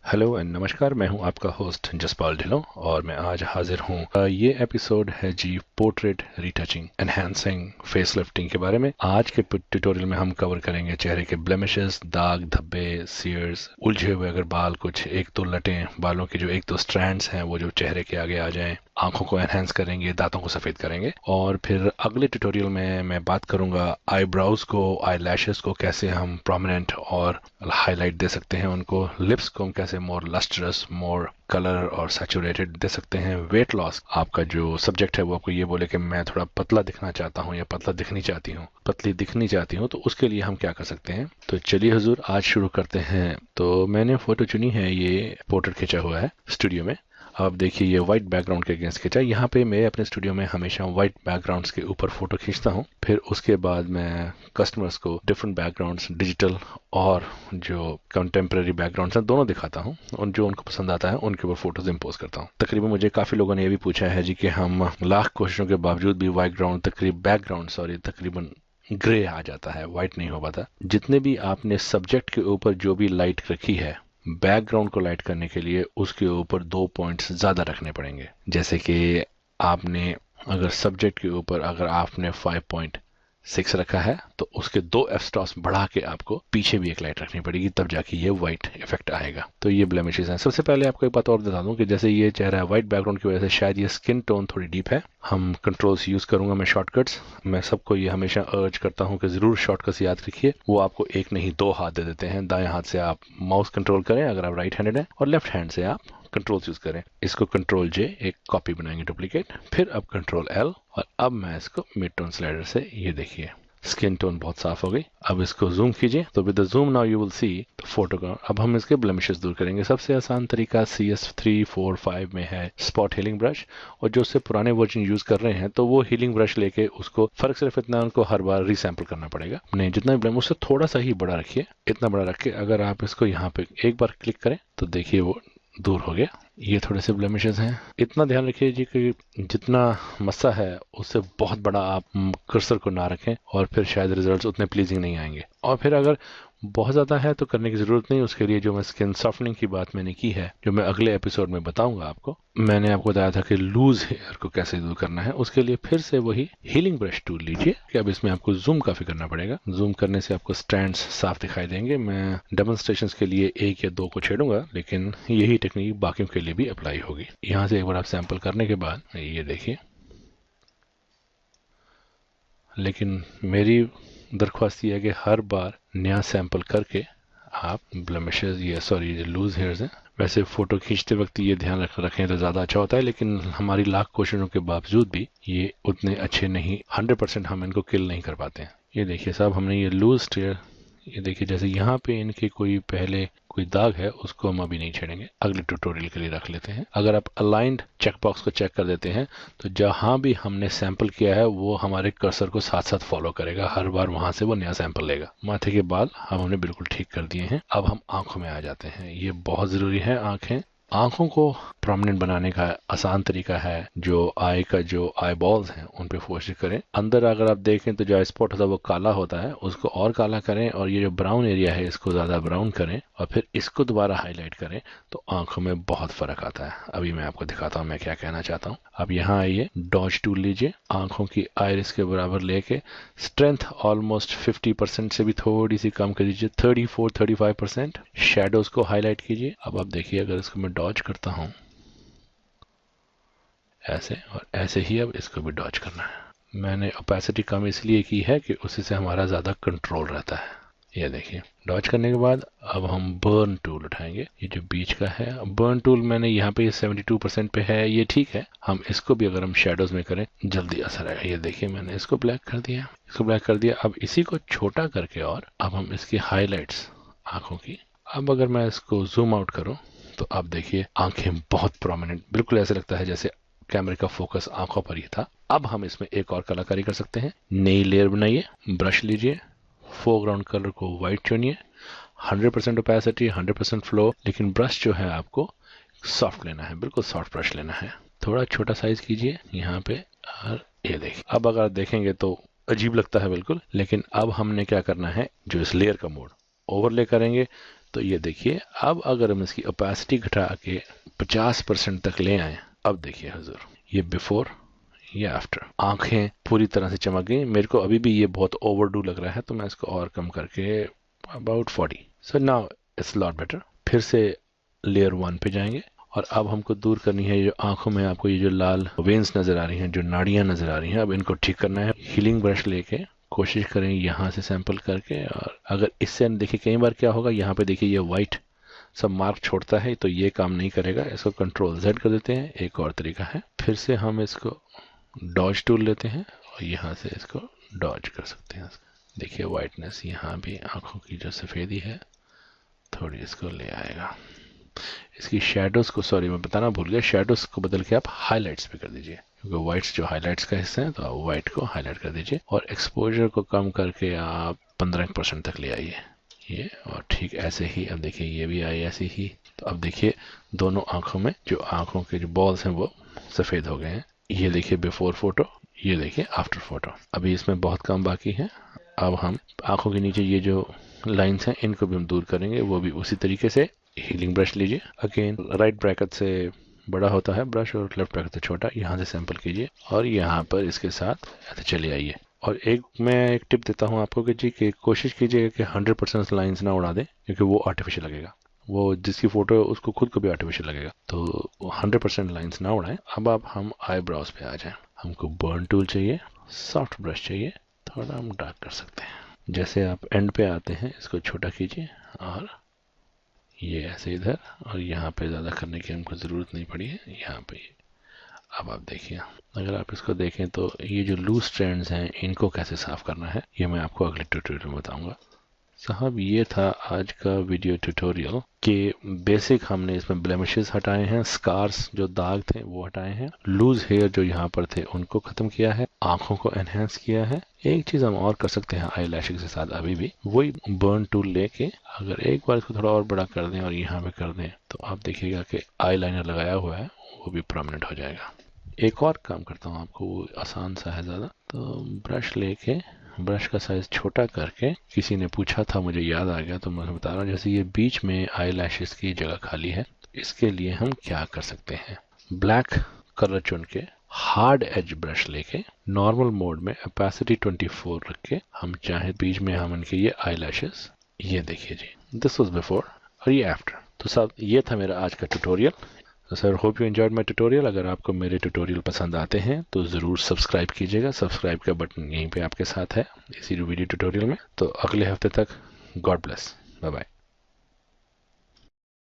Hello and नमस्कार। मैं हूं आपका होस्ट जसपाल ढिल्लों और मैं आज हाजिर हूं। ये एपिसोड है जी portrait retouching enhancing face lifting के बारे में। आज के ट्यूटोरियल में हम कवर करेंगे चेहरे के ब्लेमिशेस, दाग धब्बे, सीयर्स, उलझे हुए अगर बाल, कुछ एक दो लटें, बालों के जो एक दो स्ट्रैंड्स हैं वो जो चेहरे के आगे आ जाएं, आंखों को एनहांस करेंगे, दांतों को सफेद करेंगे। और फिर अगले ट्यूटोरियल में मैं बात करूंगा आईब्राउज को, आई लैशेस को कैसे हम प्रोमिनेंट और हाईलाइट दे सकते हैं उनको, लिप्स को हम कैसे मोर लस्ट्रस, मोर कलर और सैचुरेटेड दे सकते हैं। वेट लॉस, आपका जो सब्जेक्ट है वो आपको ये बोले कि मैं थोड़ा पतला दिखना चाहता हूँ या पतला दिखनी चाहती हूँ, पतली दिखनी चाहती हूँ, तो उसके लिए हम क्या कर सकते हैं। तो चलिए हुजूर आज शुरू करते हैं। तो मैंने फोटो चुनी है, ये पोर्ट्रेट खींचा हुआ है स्टूडियो में। आप देखिए ये वाइट बैकग्राउंड के अगेंस्ट खींचा। यहाँ पे मैं अपने स्टूडियो में हमेशा वाइट बैकग्राउंड्स के ऊपर फोटो खींचता हूँ। फिर उसके बाद मैं कस्टमर्स को डिफरेंट बैकग्राउंड्स, डिजिटल और जो कंटेम्प्रेरी बैकग्राउंड्स हैं, दोनों दिखाता हूँ और जो उनको पसंद आता है उनके ऊपर फोटोज इम्पोज करता हूँ। तकरीबन मुझे काफी लोगों ने ये भी पूछा है जी कि हम लाख कोशिशों के बावजूद भी तकरीबन ग्रे आ जाता है, व्हाइट नहीं हो पाता। जितने भी आपने सब्जेक्ट के ऊपर जो भी लाइट रखी है, बैकग्राउंड को लाइट करने के लिए उसके ऊपर 2 पॉइंट्स ज्यादा रखने पड़ेंगे। जैसे कि आपने अगर सब्जेक्ट के ऊपर अगर आपने 5.6 रखा है तो उसके 2 f-stops बढ़ा के आपको पीछे भी एक लाइट रखनी पड़ेगी, तब जाके ये व्हाइट इफेक्ट आएगा। तो ये ब्लेमिशेस हैं। सबसे पहले आपको एक बात और बता दूं कि जैसे ये चेहरा है व्हाइट बैकग्राउंड की वजह से शायद ये स्किन टोन थोड़ी डीप है। हम कंट्रोल्स यूज करूंगा मैं, शॉर्टकट्स। मैं सबको ये हमेशा अर्ज करता हूं कि जरूर शॉर्टकट्स याद रखिए। वो आपको एक नहीं दो हाथ दे देते हैं। दाएं हाथ से आप माउस कंट्रोल करें अगर आप राइट हैंडेड हैं, और लेफ्ट हैंड से आप कंट्रोल्स यूज करें। इसको कंट्रोल जे, एक कॉपी बनाएंगे डुप्लीकेट, फिर अब कंट्रोल एल, और अब मैं इसको मिड टोन स्लाइडर से, ये देखिए स्किन टोन बहुत साफ हो गई। अब इसको जूम कीजिए तो with the zoom now you will see photo का। अब हम इसके ब्लेमिशेस दूर करेंगे। सबसे आसान तरीका CS3, 4, 5 में है स्पॉट हीलिंग ब्रश। और जो उससे पुराने वर्जन यूज कर रहे हैं तो वो हीलिंग ब्रश लेके उसको, फर्क सिर्फ इतना उनको हर बार रीसैंपल करना पड़ेगा। नहीं, जितना भी ब्लेम उससे थोड़ा सा ही बड़ा रखिए, इतना बड़ा रख के अगर आप इसको यहाँ पे एक बार क्लिक करें तो देखिए वो दूर हो गया। ये थोड़े से ब्लेमिशेस हैं। इतना ध्यान रखिए जी कि जितना मस्सा है उससे बहुत बड़ा आप कर्सर को ना रखें, और फिर शायद रिजल्ट्स उतने प्लीजिंग नहीं आएंगे। और फिर अगर बहुत ज़्यादा है तो करने की ज़रूरत नहीं। उसके लिए जो मैं स्किन सॉफ्टनिंग की बात मैंने की है, जो मैं अगले एपिसोड में बताऊंगा आपको, मैंने आपको बताया था कि लूज हेयर को कैसे दूर करना है। उसके लिए फिर से वही हीलिंग ब्रश टूल लीजिए कि अब इसमें आपको जूम काफ़ी करना पड़ेगा। जूम करने से आपको स्ट्रैंड्स साफ दिखाई देंगे। मैं डेमोन्स्ट्रेशन के लिए 1 या 2 को छेड़ूंगा, लेकिन यही टेक्निक बाकियों के लिए भी अप्लाई होगी। यहाँ से एक बार आप सैंपल करने के बाद ये देखिए। लेकिन मेरी दरख्वास्त ये है कि हर बार नया सैंपल करके आप ब्लेमिशेस, ये सॉरी लूज हेयर्स हैं, वैसे फोटो खींचते वक्त ये ध्यान रखें तो ज़्यादा अच्छा होता है। लेकिन हमारी लाख कोशिशों के बावजूद भी ये उतने अच्छे नहीं, 100% हम इनको किल नहीं कर पाते हैं। ये देखिए साहब, हमने ये लूज हेयर, ये देखिए जैसे यहाँ पे इनके कोई पहले कोई दाग है, उसको हम अभी नहीं छेड़ेंगे, अगले ट्यूटोरियल के लिए रख लेते हैं। अगर आप अलाइंड चेक बॉक्स को चेक कर देते हैं तो जहां भी हमने सैंपल किया है वो हमारे कर्सर को साथ साथ फॉलो करेगा। हर बार वहां से वो नया सैंपल लेगा। माथे के बाल हम हमने बिल्कुल ठीक कर दिए हैं। अब हम आंखों में आ जाते हैं। ये बहुत जरूरी है। आंखों को प्रोमिनेंट बनाने का आसान तरीका है जो आई बॉल्स हैं उन पे फोकस करें। अंदर अगर आप देखें तो जो आई स्पॉट होता है वो काला होता है, उसको और काला करें, और ये जो ब्राउन एरिया है इसको ज्यादा ब्राउन करें, और फिर इसको दोबारा हाईलाइट करें तो आंखों में बहुत फर्क आता है। अभी मैं आपको दिखाता हूँ मैं क्या कहना चाहता हूँ। अब यहाँ आइए, डॉज टूल लीजिए, आंखों की आयरिस के बराबर लेके स्ट्रेंथ ऑलमोस्ट 50% से भी थोड़ी सी कम कर दीजिए, 34-35%। शेडोज को हाईलाइट कीजिए। अब आप देखिए अगर इसको मैं डॉज करता हूँ ऐसे और ऐसे ही, अब इसको भी डॉज करना है। मैंने ओपेसिटी कम इसलिए की है कि उसी से हमारा ज्यादा कंट्रोल रहता है। ये देखिए, डॉज करने के बाद अब हम बर्न टूल उठाएंगे। ये जो बीच का है बर्न टूल, मैंने यहाँ पे 72% पे है, ये ठीक है। हम इसको भी अगर हम शेडोज में करें जल्दी असर आएगा। ये देखिए मैंने इसको ब्लैक कर दिया, इसको ब्लैक कर दिया। अब इसी को छोटा करके, और अब हम इसकी हाईलाइट्स आंखों की, अब अगर मैं इसको जूम आउट करूं तो आप देखिए आंखें बहुत प्रोमिनेंट, बिल्कुल ऐसे लगता है जैसे कैमरे का फोकस आंखों पर ही था। अब हम इसमें एक और कलाकारी कर सकते हैं। नई लेयर बनाइए, ब्रश लीजिए, फोरग्राउंड कलर को व्हाइट चुनिए, 100% ओपेसिटी, 100% फ्लो, लेकिन ब्रश जो है आपको सॉफ्ट लेना है, बिल्कुल सॉफ्ट ब्रश लेना है। थोड़ा छोटा साइज कीजिए यहाँ पे, और ये देखिए। अब अगर आप देखेंगे तो अजीब लगता है बिल्कुल, लेकिन अब हमने क्या करना है, जो इस लेयर का मोड ओवरले करेंगे तो ये देखिए, अब अगर हम इसकी ओपेसिटी घटा के 50% तक ले आए, अब देखिए हुजूर, ये बिफोर, ये आफ्टर, आंखें पूरी तरह से चमक गई। मेरे को अभी भी ये बहुत ओवरडू लग रहा है, तो मैं इसको और कम करके about 40। So now it's lot better. फिर से लेयर 1 पे जाएंगे और अब हमको दूर करनी है ये जो आंखों में आपको ये जो लाल वेन्स नजर आ रही हैं, जो नाड़ियां नजर आ रही हैं, अब इनको ठीक करना है। हीलिंग ब्रश लेके कोशिश करें यहाँ से सैंपल करके, और अगर इससे देखिए कई बार क्या होगा, यहाँ पे देखिए ये वाइट सब मार्क छोड़ता है, तो ये काम नहीं करेगा। इसको कंट्रोल Z कर देते हैं। एक और तरीका है, फिर से हम इसको डॉज टूल लेते हैं और यहाँ से इसको डॉज कर सकते हैं। देखिए वाइटनेस यहाँ भी आंखों की जो सफ़ेदी है थोड़ी इसको ले आएगा। इसकी शेडोज को, सॉरी मैं बताना भूल गया, शेडोज को बदल के आप हाईलाइट्स पे कर दीजिए, क्योंकि वाइट्स जो हाईलाइट्स का हिस्सा है, तो आप वाइट को हाईलाइट कर दीजिए और एक्सपोजर को कम करके आप 15% तक ले आइए ये। और ठीक ऐसे ही अब देखिए ये भी आई ऐसे ही। तो अब देखिए दोनों आंखों में जो आंखों के जो बॉल्स हैं वो सफ़ेद हो गए हैं। ये देखिए बिफोर फोटो, ये देखिए आफ्टर फोटो। अभी इसमें बहुत काम बाकी है। अब हम आंखों के नीचे ये जो लाइंस हैं इनको भी हम दूर करेंगे, वो भी उसी तरीके से। हीलिंग ब्रश लीजिए, अगेन राइट ब्रैकेट से बड़ा होता है ब्रश और लेफ्ट ब्रैकेट से छोटा, यहाँ से सैंपल कीजिए और यहाँ पर इसके साथ ऐसे चले आइए। और मैं एक टिप देता हूँ आपको कि जी कि कोशिश कीजिएगा कि 100% लाइंस ना उड़ा दें, क्योंकि वो आर्टिफिशियल लगेगा। वो जिसकी फोटो है उसको खुद को भी आर्टिफिशियल लगेगा, तो 100% लाइंस ना उड़ाएं। अब हम आईब्रोज पे आ जाएं। हमको बर्न टूल चाहिए, सॉफ्ट ब्रश चाहिए, थोड़ा हम डार्क कर सकते हैं। जैसे आप एंड पे आते हैं इसको छोटा कीजिए और ये ऐसे इधर, और यहाँ पे ज़्यादा करने की हमको ज़रूरत नहीं पड़ी है, यहाँ पे। अब आप देखिए, अगर आप इसको देखें तो ये जो लूज स्ट्रैंड्स हैं इनको कैसे साफ़ करना है ये मैं आपको अगले ट्यूटोरियल में बताऊंगा। साहब ये था आज का वीडियो ट्यूटोरियल कि बेसिक हमने इसमें ब्लेमिशेस हटाए हैं, स्कार्स जो दाग थे वो हटाए हैं, लूज हेयर जो यहाँ पर थे उनको खत्म किया है, आंखों को एनहेंस किया है। एक चीज हम और कर सकते हैं आई लैशेस के साथ, अभी भी वही बर्न टूल लेके अगर एक बार इसको थोड़ा और बड़ा कर दें और यहाँ पे कर दें, तो आप देखिएगा कि आई लाइनर लगाया हुआ है वो भी परमानेंट हो जाएगा। एक और काम करता हूँ आपको, वो आसान सा है ज़्यादा। तो ब्रश लेके ब्रश का साइज छोटा करके, किसी ने पूछा था मुझे याद आ गया तो मैं बता रहा हूँ, जैसे ये बीच में आई लैशेस की जगह खाली है, इसके लिए हम क्या कर सकते हैं, ब्लैक कलर चुन के हार्ड एज ब्रश लेके नॉर्मल मोड में ओपेसिटी 24 रख के हम चाहे बीच में हम इनके ये आई लैशेस, ये देखिए जी, दिस वाज बिफोर और ये आफ्टर। तो सब ये था मेरा आज का ट्यूटोरियल। तो sir hope you enjoyed my tutorial. अगर आपको मेरे ट्यूटोरियल पसंद आते हैं तो ज़रूर सब्सक्राइब कीजिएगा। सब्सक्राइब का बटन यहीं पे आपके साथ है इसी वीडियो ट्यूटोरियल में। तो अगले हफ्ते तक गॉड ब्लेस, बाय बाय।